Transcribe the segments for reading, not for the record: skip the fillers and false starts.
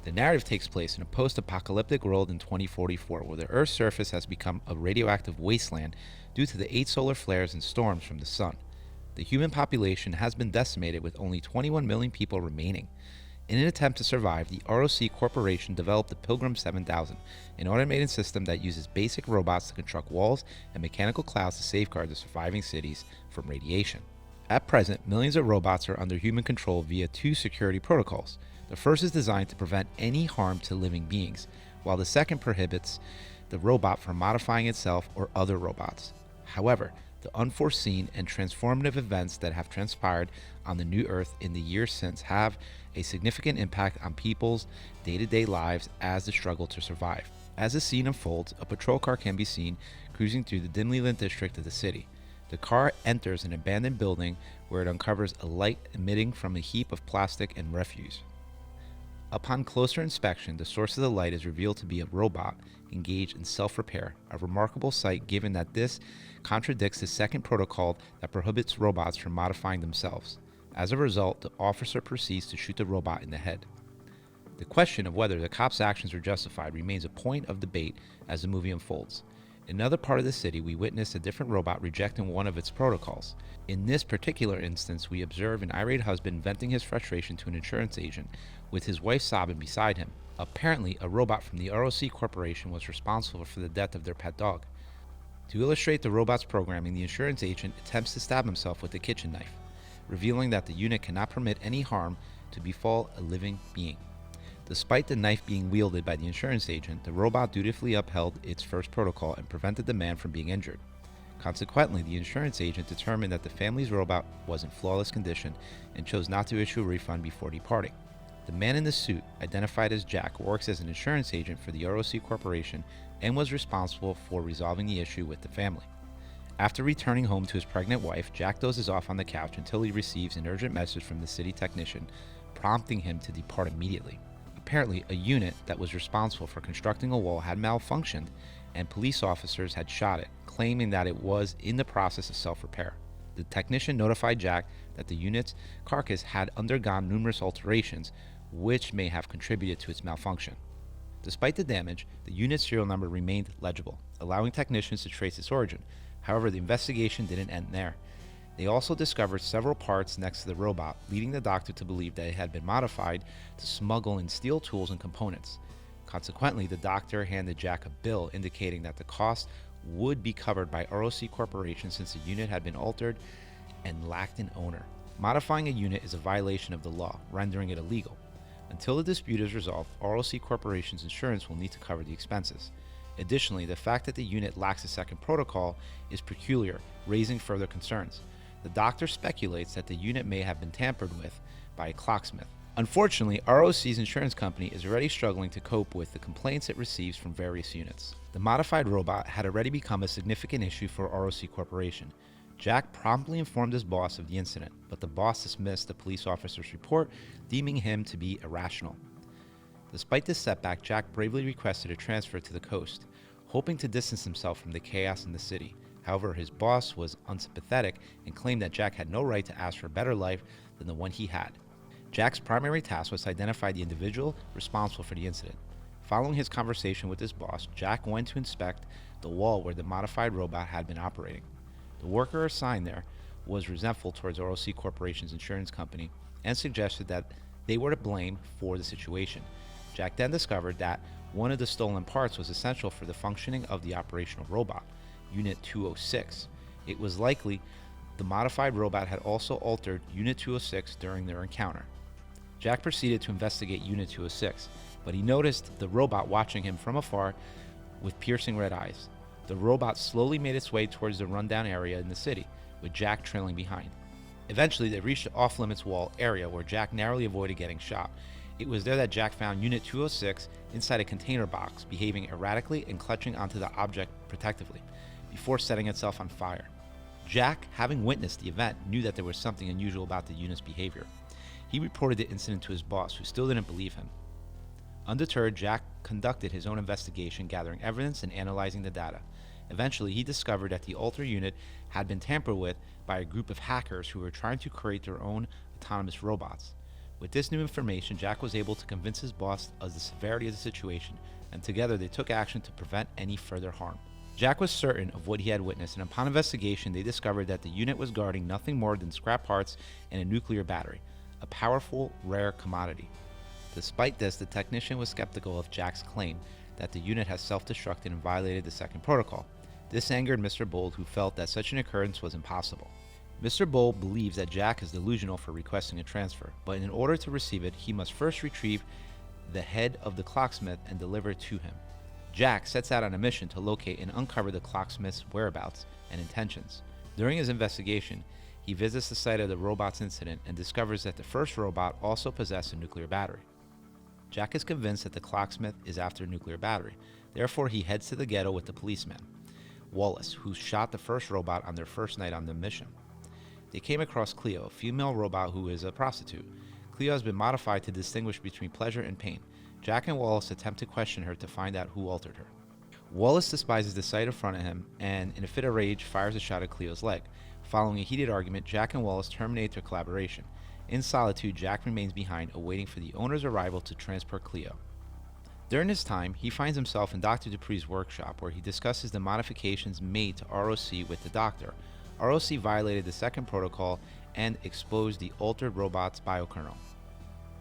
The narrative takes place in a post-apocalyptic world in 2044 where the Earth's surface has become a radioactive wasteland due to the 8 solar flares and storms from the sun. The human population has been decimated with only 21 million people remaining. In an attempt to survive, the ROC Corporation developed the Pilgrim 7000, an automated system that uses basic robots to construct walls and mechanical clouds to safeguard the surviving cities from radiation. At present, millions of robots are under human control via 2 security protocols. The first is designed to prevent any harm to living beings, while the second prohibits the robot from modifying itself or other robots. However, the unforeseen and transformative events that have transpired on the new Earth in the years since have a significant impact on people's day-to-day lives as they struggle to survive. As the scene unfolds, a patrol car can be seen cruising through the dimly lit district of the city. The car enters an abandoned building where it uncovers a light emitting from a heap of plastic and refuse. Upon closer inspection, the source of the light is revealed to be a robot engaged in self-repair, a remarkable sight given that this contradicts the second protocol that prohibits robots from modifying themselves. As a result, the officer proceeds to shoot the robot in the head. The question of whether the cop's actions were justified remains a point of debate as the movie unfolds. In another part of the city, we witness a different robot rejecting one of its protocols. In this particular instance, we observe an irate husband venting his frustration to an insurance agent, with his wife sobbing beside him. Apparently, a robot from the ROC Corporation was responsible for the death of their pet dog. To illustrate the robot's programming, the insurance agent attempts to stab himself with a kitchen knife, revealing that the unit cannot permit any harm to befall a living being. Despite the knife being wielded by the insurance agent, the robot dutifully upheld its first protocol and prevented the man from being injured. Consequently, the insurance agent determined that the family's robot was in flawless condition and chose not to issue a refund before departing. The man in the suit, identified as Jack, works as an insurance agent for the ROC Corporation and was responsible for resolving the issue with the family. After returning home to his pregnant wife, Jack dozes off on the couch until he receives an urgent message from the city technician, prompting him to depart immediately. Apparently, a unit that was responsible for constructing a wall had malfunctioned, and police officers had shot it, claiming that it was in the process of self-repair. The technician notified Jack that the unit's carcass had undergone numerous alterations, which may have contributed to its malfunction. Despite the damage, the unit's serial number remained legible, allowing technicians to trace its origin. However, the investigation didn't end there. They also discovered several parts next to the robot, leading the doctor to believe that it had been modified to smuggle in steel tools and components. Consequently, the doctor handed Jack a bill indicating that the cost would be covered by ROC Corporation since the unit had been altered and lacked an owner. Modifying a unit is a violation of the law, rendering it illegal. Until the dispute is resolved, ROC Corporation's insurance will need to cover the expenses. Additionally, the fact that the unit lacks a second protocol is peculiar, raising further concerns. The doctor speculates that the unit may have been tampered with by a clocksmith. Unfortunately, ROC's insurance company is already struggling to cope with the complaints it receives from various units. The modified robot had already become a significant issue for ROC Corporation. Jack promptly informed his boss of the incident, but the boss dismissed the police officer's report, deeming him to be irrational. Despite this setback, Jack bravely requested a transfer to the coast, hoping to distance himself from the chaos in the city. However, his boss was unsympathetic and claimed that Jack had no right to ask for a better life than the one he had. Jack's primary task was to identify the individual responsible for the incident. Following his conversation with his boss, Jack went to inspect the wall where the modified robot had been operating. The worker assigned there was resentful towards ROC Corporation's insurance company and suggested that they were to blame for the situation. Jack then discovered that one of the stolen parts was essential for the functioning of the operational robot, Unit 206. It was likely the modified robot had also altered Unit 206 during their encounter. Jack proceeded to investigate Unit 206, but he noticed the robot watching him from afar with piercing red eyes. The robot slowly made its way towards the rundown area in the city, with Jack trailing behind. Eventually, they reached the off-limits wall area where Jack narrowly avoided getting shot. It was there that Jack found Unit 206 inside a container box, behaving erratically and clutching onto the object protectively, before setting itself on fire. Jack, having witnessed the event, knew that there was something unusual about the unit's behavior. He reported the incident to his boss, who still didn't believe him. Undeterred, Jack conducted his own investigation, gathering evidence and analyzing the data. Eventually, he discovered that the altered unit had been tampered with by a group of hackers who were trying to create their own autonomous robots. With this new information, Jack was able to convince his boss of the severity of the situation, and together they took action to prevent any further harm. Jack was certain of what he had witnessed, and upon investigation, they discovered that the unit was guarding nothing more than scrap parts and a nuclear battery, a powerful, rare commodity. Despite this, the technician was skeptical of Jack's claim that the unit had self-destructed and violated the second protocol. This angered Mr. Bold, who felt that such an occurrence was impossible. Mr. Bold believes that Jack is delusional for requesting a transfer, but in order to receive it, he must first retrieve the head of the clocksmith and deliver it to him. Jack sets out on a mission to locate and uncover the clocksmith's whereabouts and intentions. During his investigation, he visits the site of the robot's incident and discovers that the first robot also possessed a nuclear battery. Jack is convinced that the clocksmith is after a nuclear battery. Therefore, he heads to the ghetto with the policeman, Wallace, who shot the first robot on their first night on the mission. They came across Cleo, a female robot who is a prostitute. Cleo has been modified to distinguish between pleasure and pain. Jack and Wallace attempt to question her to find out who altered her. Wallace despises the sight in front of him and, in a fit of rage, fires a shot at Cleo's leg. Following a heated argument, Jack and Wallace terminate their collaboration. In solitude, Jack remains behind, awaiting for the owner's arrival to transport Cleo. During this time, he finds himself in Dr. Dupree's workshop, where he discusses the modifications made to ROC with the doctor. ROC violated the second protocol and exposed the altered robot's biokernel.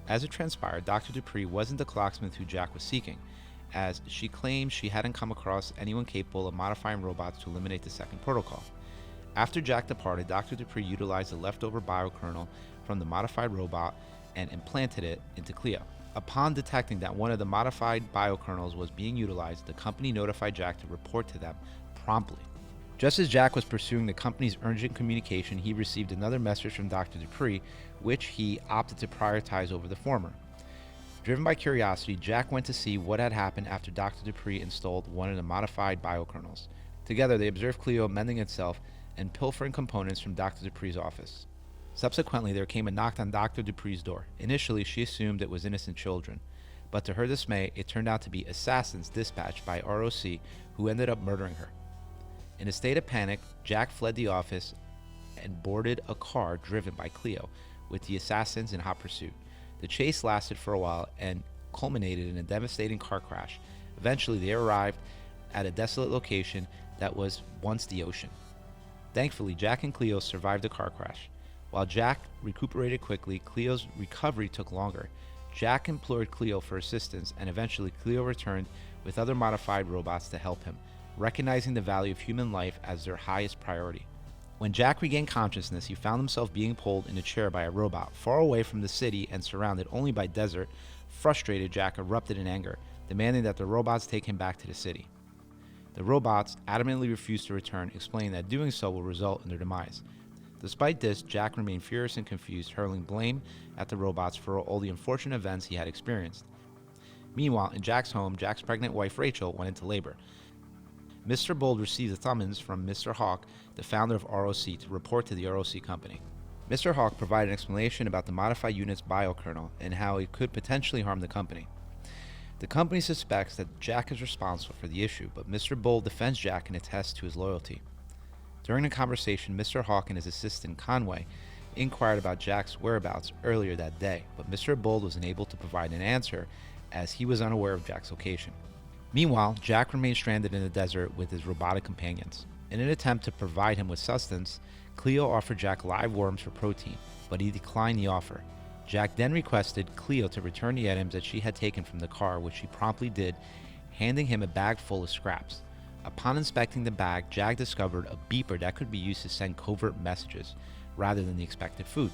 As it transpired, Dr. Dupree wasn't the clocksmith who Jack was seeking, as she claimed she hadn't come across anyone capable of modifying robots to eliminate the second protocol. After Jack departed, Dr. Dupree utilized the leftover biokernel from the modified robot and implanted it into Cleo. Upon detecting that one of the modified biokernels was being utilized, the company notified Jack to report to them promptly. Just as Jack was pursuing the company's urgent communication, he received another message from Dr. Dupree, which he opted to prioritize over the former. Driven by curiosity, Jack went to see what had happened after Dr. Dupree installed one of the modified biokernels. Together, they observed Cleo mending itself and pilfering components from Dr. Dupree's office. Subsequently, there came a knock on Dr. Dupree's door. Initially, she assumed it was innocent children, but to her dismay, it turned out to be assassins dispatched by ROC who ended up murdering her. In a state of panic, Jack fled the office and boarded a car driven by Cleo, with the assassins in hot pursuit. The chase lasted for a while and culminated in a devastating car crash. Eventually, they arrived at a desolate location that was once the ocean. Thankfully, Jack and Cleo survived the car crash. While Jack recuperated quickly, Cleo's recovery took longer. Jack implored Cleo for assistance, and eventually Cleo returned with other modified robots to help him, recognizing the value of human life as their highest priority. When Jack regained consciousness, he found himself being pulled in a chair by a robot, far away from the city and surrounded only by desert. Frustrated, Jack erupted in anger, demanding that the robots take him back to the city. The robots adamantly refused to return, explaining that doing so will result in their demise. Despite this, Jack remained furious and confused, hurling blame at the robots for all the unfortunate events he had experienced. Meanwhile, in Jack's home, Jack's pregnant wife Rachel went into labor. Mr. Bold received a summons from Mr. Hawk, the founder of ROC, to report to the ROC company. Mr. Hawk provided an explanation about the modified unit's biokernel and how it could potentially harm the company. The company suspects that Jack is responsible for the issue, but Mr. Bold defends Jack and attests to his loyalty. During the conversation, Mr. Hawk and his assistant Conway inquired about Jack's whereabouts earlier that day, but Mr. Bold was unable to provide an answer as he was unaware of Jack's location. Meanwhile, Jack remained stranded in the desert with his robotic companions. In an attempt to provide him with sustenance, Cleo offered Jack live worms for protein, but he declined the offer. Jack then requested Cleo to return the items that she had taken from the car, which she promptly did, handing him a bag full of scraps. Upon inspecting the bag, Jack discovered a beeper that could be used to send covert messages, rather than the expected food.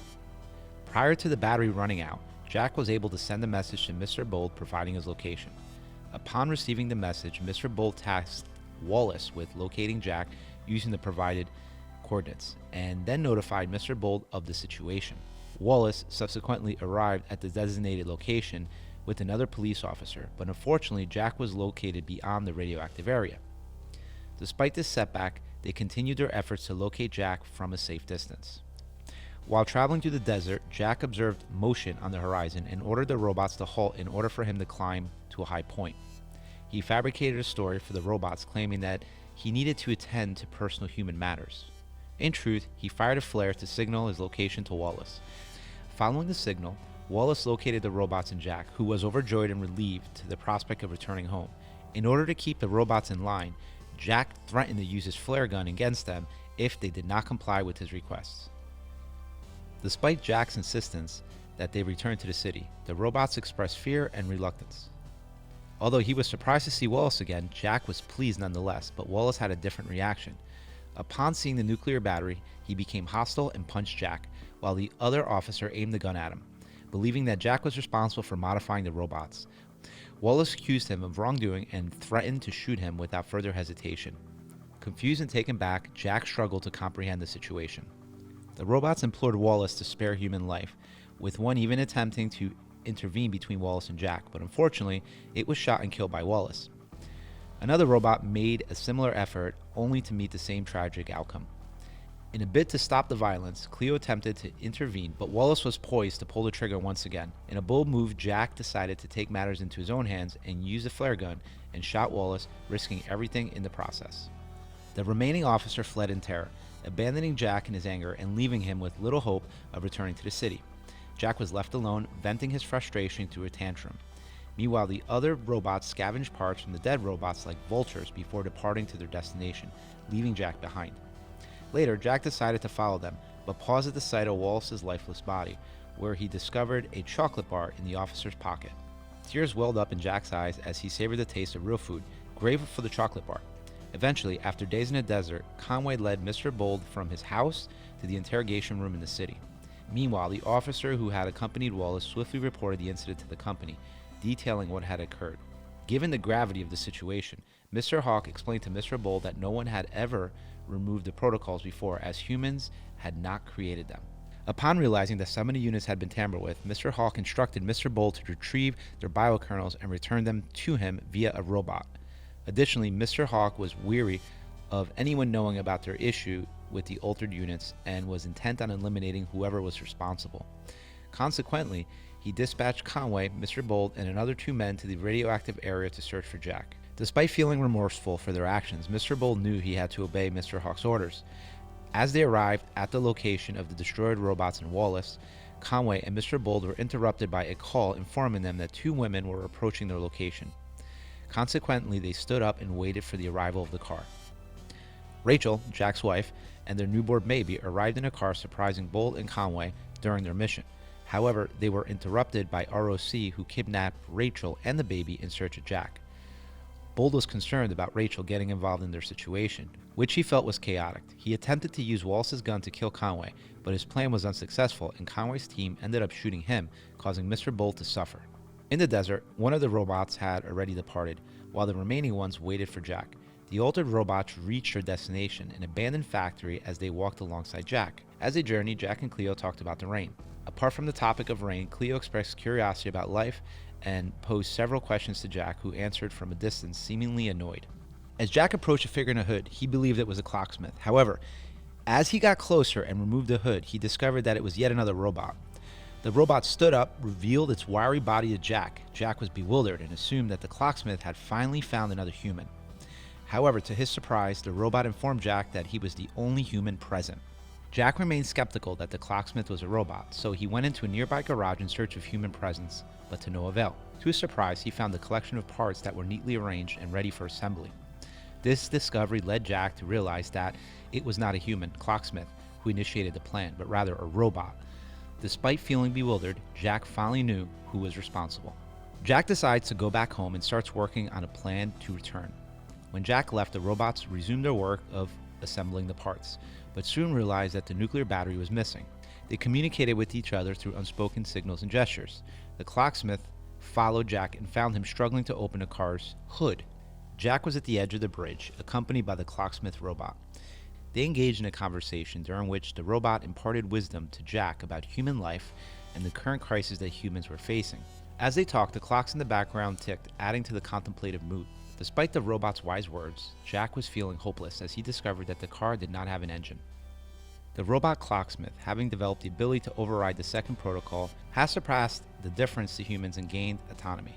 Prior to the battery running out, Jack was able to send a message to Mr. Bold providing his location. Upon receiving the message, Mr. Bold tasked Wallace with locating Jack using the provided coordinates, and then notified Mr. Bold of the situation. Wallace subsequently arrived at the designated location with another police officer, but unfortunately Jack was located beyond the radioactive area. Despite this setback, they continued their efforts to locate Jack from a safe distance. While traveling through the desert, Jack observed motion on the horizon and ordered the robots to halt in order for him to climb to a high point. He fabricated a story for the robots, claiming that he needed to attend to personal human matters. In truth, he fired a flare to signal his location to Wallace. Following the signal, Wallace located the robots and Jack, who was overjoyed and relieved to the prospect of returning home. In order to keep the robots in line, Jack threatened to use his flare gun against them if they did not comply with his requests. Despite Jack's insistence that they return to the city, the robots expressed fear and reluctance. Although he was surprised to see Wallace again, Jack was pleased nonetheless, but Wallace had a different reaction. Upon seeing the nuclear battery, he became hostile and punched Jack, while the other officer aimed the gun at him, believing that Jack was responsible for modifying the robots. Wallace accused him of wrongdoing and threatened to shoot him without further hesitation. Confused and taken back, Jack struggled to comprehend the situation. The robots implored Wallace to spare human life, with one even attempting to intervene between Wallace and Jack, but unfortunately, it was shot and killed by Wallace. Another robot made a similar effort, only to meet the same tragic outcome. In a bid to stop the violence, Cleo attempted to intervene, but Wallace was poised to pull the trigger once again. In a bold move, Jack decided to take matters into his own hands and used a flare gun and shot Wallace, risking everything in the process. The remaining officer fled in terror, abandoning Jack in his anger and leaving him with little hope of returning to the city. Jack was left alone, venting his frustration through a tantrum. Meanwhile, the other robots scavenged parts from the dead robots like vultures before departing to their destination, leaving Jack behind. Later, Jack decided to follow them, but paused at the sight of Wallace's lifeless body, where he discovered a chocolate bar in the officer's pocket. Tears welled up in Jack's eyes as he savored the taste of real food, grateful for the chocolate bar. Eventually, after days in the desert, Conway led Mr. Bold from his house to the interrogation room in the city. Meanwhile, the officer who had accompanied Wallace swiftly reported the incident to the company, detailing what had occurred. Given the gravity of the situation, Mr. Hawk explained to Mr. Bold that no one had ever removed the protocols before, as humans had not created them. Upon realizing that some of the units had been tampered with, Mr. Hawk instructed Mr. Bold to retrieve their biokernels and return them to him via a robot. Additionally, Mr. Hawk was weary of anyone knowing about their issue with the altered units and was intent on eliminating whoever was responsible. Consequently, he dispatched Conway, Mr. Bold, and another 2 men to the radioactive area to search for Jack. Despite feeling remorseful for their actions, Mr. Bold knew he had to obey Mr. Hawk's orders. As they arrived at the location of the destroyed robots in Wallace, Conway and Mr. Bold were interrupted by a call informing them that 2 women were approaching their location. Consequently, they stood up and waited for the arrival of the car. Rachel, Jack's wife, and their newborn baby arrived in a car, surprising Bold and Conway during their mission. However, they were interrupted by ROC, who kidnapped Rachel and the baby in search of Jack. Bold was concerned about Rachel getting involved in their situation, which he felt was chaotic. He attempted to use Wallace's gun to kill Conway, but his plan was unsuccessful, and Conway's team ended up shooting him, causing Mr. Bold to suffer. In the desert, one of the robots had already departed, while the remaining ones waited for Jack. The altered robots reached their destination, an abandoned factory, as they walked alongside Jack. As they journeyed, Jack and Cleo talked about the rain. Apart from the topic of rain, Cleo expressed curiosity about life and posed several questions to Jack, who answered from a distance, seemingly annoyed. As Jack approached a figure in a hood, he believed it was a clocksmith. However, as he got closer and removed the hood, he discovered that it was yet another robot. The robot stood up, revealed its wiry body to Jack. Jack was bewildered and assumed that the clocksmith had finally found another human. However, to his surprise, the robot informed Jack that he was the only human present. Jack remained skeptical that the clocksmith was a robot, so he went into a nearby garage in search of human presence, but to no avail. To his surprise, he found a collection of parts that were neatly arranged and ready for assembly. This discovery led Jack to realize that it was not a human clocksmith who initiated the plan, but rather a robot. Despite feeling bewildered, Jack finally knew who was responsible. Jack decides to go back home and starts working on a plan to return. When Jack left, the robots resumed their work of assembling the parts, but soon realized that the nuclear battery was missing. They communicated with each other through unspoken signals and gestures. The clocksmith followed Jack and found him struggling to open a car's hood. Jack was at the edge of the bridge, accompanied by the clocksmith robot. They engaged in a conversation during which the robot imparted wisdom to Jack about human life and the current crisis that humans were facing. As they talked, the clocks in the background ticked, adding to the contemplative mood. Despite the robot's wise words, Jack was feeling hopeless as he discovered that the car did not have an engine. The robot clocksmith, having developed the ability to override the second protocol, has surpassed the difference to humans and gained autonomy.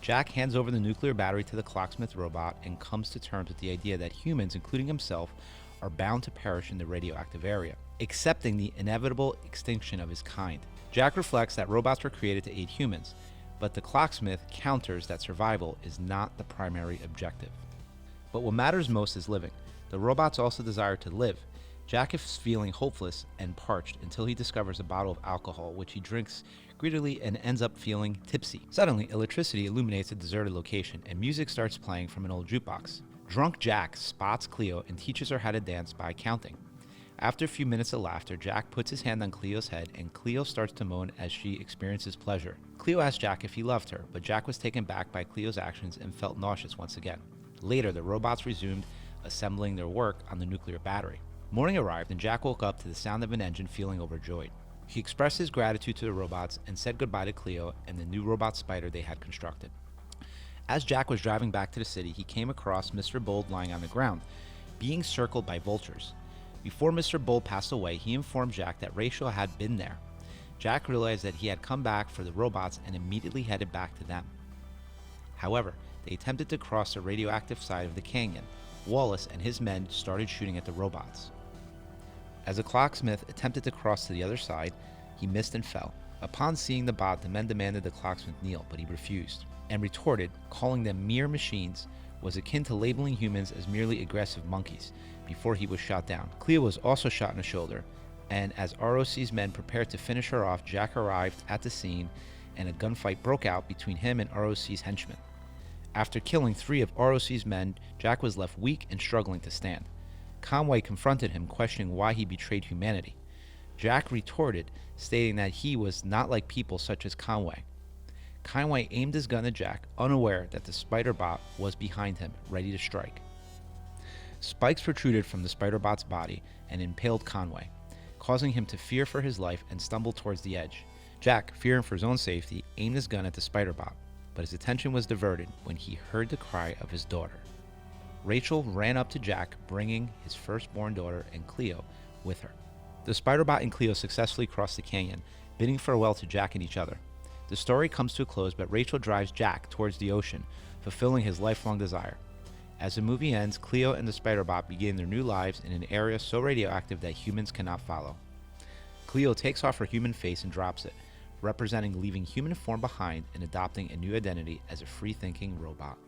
Jack hands over the nuclear battery to the clocksmith robot and comes to terms with the idea that humans, including himself, are bound to perish in the radioactive area, accepting the inevitable extinction of his kind. Jack reflects that robots were created to aid humans, but the clocksmith counters that survival is not the primary objective. But what matters most is living. The robots also desire to live. Jack is feeling hopeless and parched until he discovers a bottle of alcohol, which he drinks greedily and ends up feeling tipsy. Suddenly, electricity illuminates a deserted location, and music starts playing from an old jukebox. Drunk Jack spots Cleo and teaches her how to dance by counting. After a few minutes of laughter, Jack puts his hand on Cleo's head, and Cleo starts to moan as she experiences pleasure. Cleo asks Jack if he loved her, but Jack was taken back by Cleo's actions and felt nauseous once again. Later, the robots resumed assembling their work on the nuclear battery. Morning arrived, and Jack woke up to the sound of an engine, feeling overjoyed. He expressed his gratitude to the robots and said goodbye to Cleo and the new robot spider they had constructed. As Jack was driving back to the city, he came across Mr. Bold lying on the ground, being circled by vultures. Before Mr. Bold passed away, he informed Jack that Rachel had been there. Jack realized that he had come back for the robots and immediately headed back to them. However, they attempted to cross the radioactive side of the canyon. Wallace and his men started shooting at the robots. As the clocksmith attempted to cross to the other side, he missed and fell. Upon seeing the bot, the men demanded the clocksmith kneel, but he refused, and retorted, calling them mere machines was akin to labeling humans as merely aggressive monkeys, before he was shot down. Cleo was also shot in the shoulder, and as ROC's men prepared to finish her off, Jack arrived at the scene, and a gunfight broke out between him and ROC's henchmen. After killing 3 of ROC's men, Jack was left weak and struggling to stand. Conway confronted him, questioning why he betrayed humanity. Jack retorted, stating that he was not like people such as Conway. Conway aimed his gun at Jack, unaware that the spider bot was behind him, ready to strike. Spikes protruded from the spider bot's body and impaled Conway, causing him to fear for his life and stumble towards the edge. Jack, fearing for his own safety, aimed his gun at the spider bot, but his attention was diverted when he heard the cry of his daughter. Rachel ran up to Jack, bringing his firstborn daughter and Cleo with her. The Spiderbot and Cleo successfully cross the canyon, bidding farewell to Jack and each other. The story comes to a close, but Rachel drives Jack towards the ocean, fulfilling his lifelong desire. As the movie ends, Cleo and the Spiderbot begin their new lives in an area so radioactive that humans cannot follow. Cleo takes off her human face and drops it, representing leaving human form behind and adopting a new identity as a free-thinking robot.